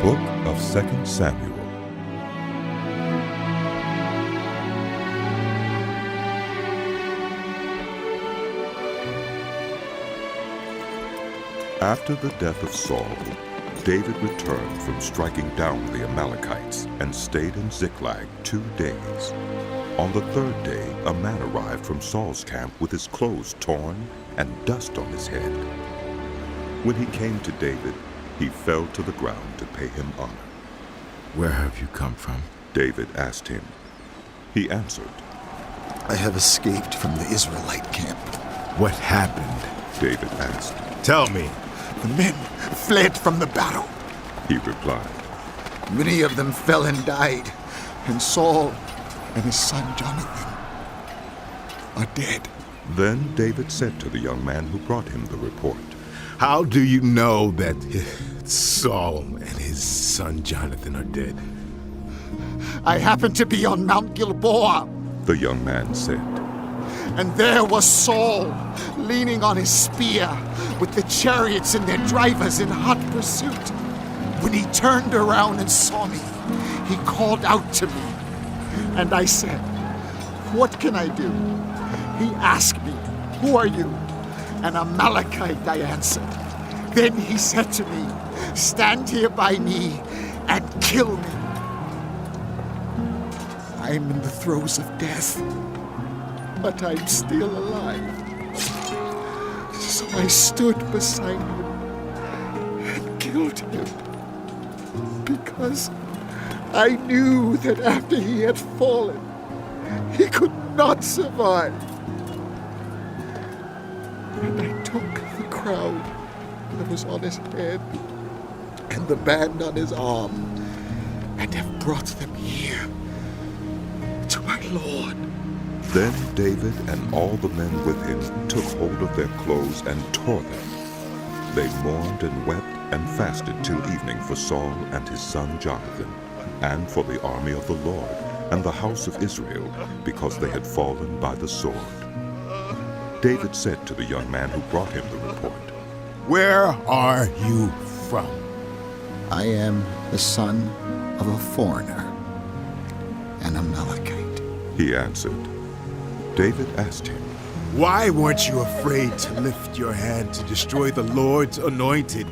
Book of 2 Samuel. After the death of Saul, David returned from striking down the Amalekites and stayed in Ziklag 2 days. On the 3rd day, a man arrived from Saul's camp with his clothes torn and dust on his head. When he came to David, he fell to the ground to pay him honor. "Where have you come from?" David asked him. He answered, "I have escaped from the Israelite camp." "What happened?" David asked. "Tell me." "The men fled from the battle. He replied. Many of them fell and died, and Saul and his son Jonathan are dead." Then David said to the young man who brought him the report, "How do you know that Saul and his son Jonathan are dead?" "I happened to be on Mount Gilboa, the young man said. and there was Saul, leaning on his spear, with the chariots and their drivers in hot pursuit. When he turned around and saw me, he called out to me, and I said, 'What can I do?' He asked me, 'Who are you?' 'An Amalekite,' I answered. Then he said to me, 'Stand here by me and kill me.' I'm in the throes of death, but I'm still alive. So I stood beside him and killed him, because I knew that after he had fallen, he could not survive. And I took the crown that was on his head and the band on his arm, and have brought them here to my Lord." Then David and all the men with him took hold of their clothes and tore them. They mourned and wept and fasted till evening for Saul and his son Jonathan, and for the army of the Lord and the house of Israel, because they had fallen by the sword. David said to the young man who brought him the report, "Where are you from?" "I am the son of a foreigner, an Amalekite." he answered. David asked him, "Why weren't you afraid to lift your hand to destroy the Lord's anointed?"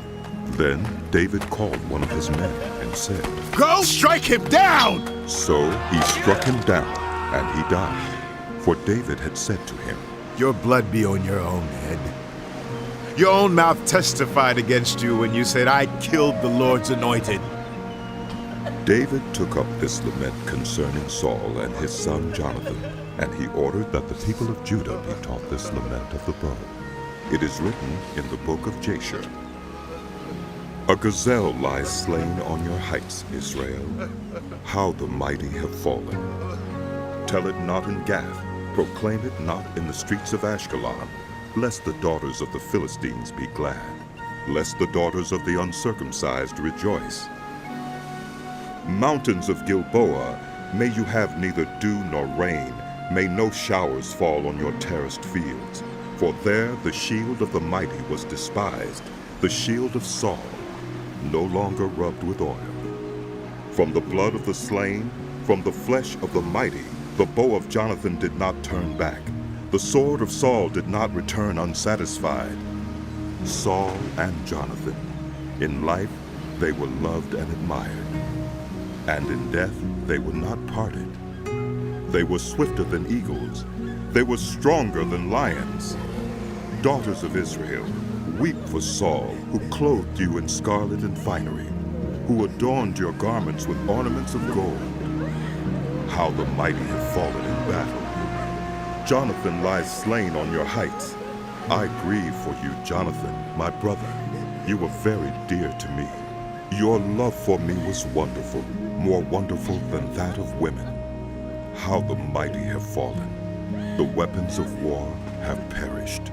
Then David called one of his men and said, "Go strike him down!" So he struck him down, and he died. For David had said to him, "Your blood be on your own head. Your own mouth testified against you when you said, 'I killed the Lord's anointed.'" David took up this lament concerning Saul and his son Jonathan, and he ordered that the people of Judah be taught this lament of the bow. It is written in the book of Jasher. "A gazelle lies slain on your heights, Israel. How the mighty have fallen. Tell it not in Gath, proclaim it not in the streets of Ashkelon, lest the daughters of the Philistines be glad, lest the daughters of the uncircumcised rejoice. Mountains of Gilboa, may you have neither dew nor rain, may no showers fall on your terraced fields. For there the shield of the mighty was despised, the shield of Saul, no longer rubbed with oil. From the blood of the slain, from the flesh of the mighty, the bow of Jonathan did not turn back. The sword of Saul did not return unsatisfied. Saul and Jonathan, in life they were loved and admired, and in death they were not parted. They were swifter than eagles, they were stronger than lions. Daughters of Israel, weep for Saul, who clothed you in scarlet and finery, who adorned your garments with ornaments of gold. How the mighty have fallen in battle. Jonathan lies slain on your heights. I grieve for you, Jonathan, my brother. You were very dear to me. Your love for me was wonderful, more wonderful than that of women. How the mighty have fallen. The weapons of war have perished.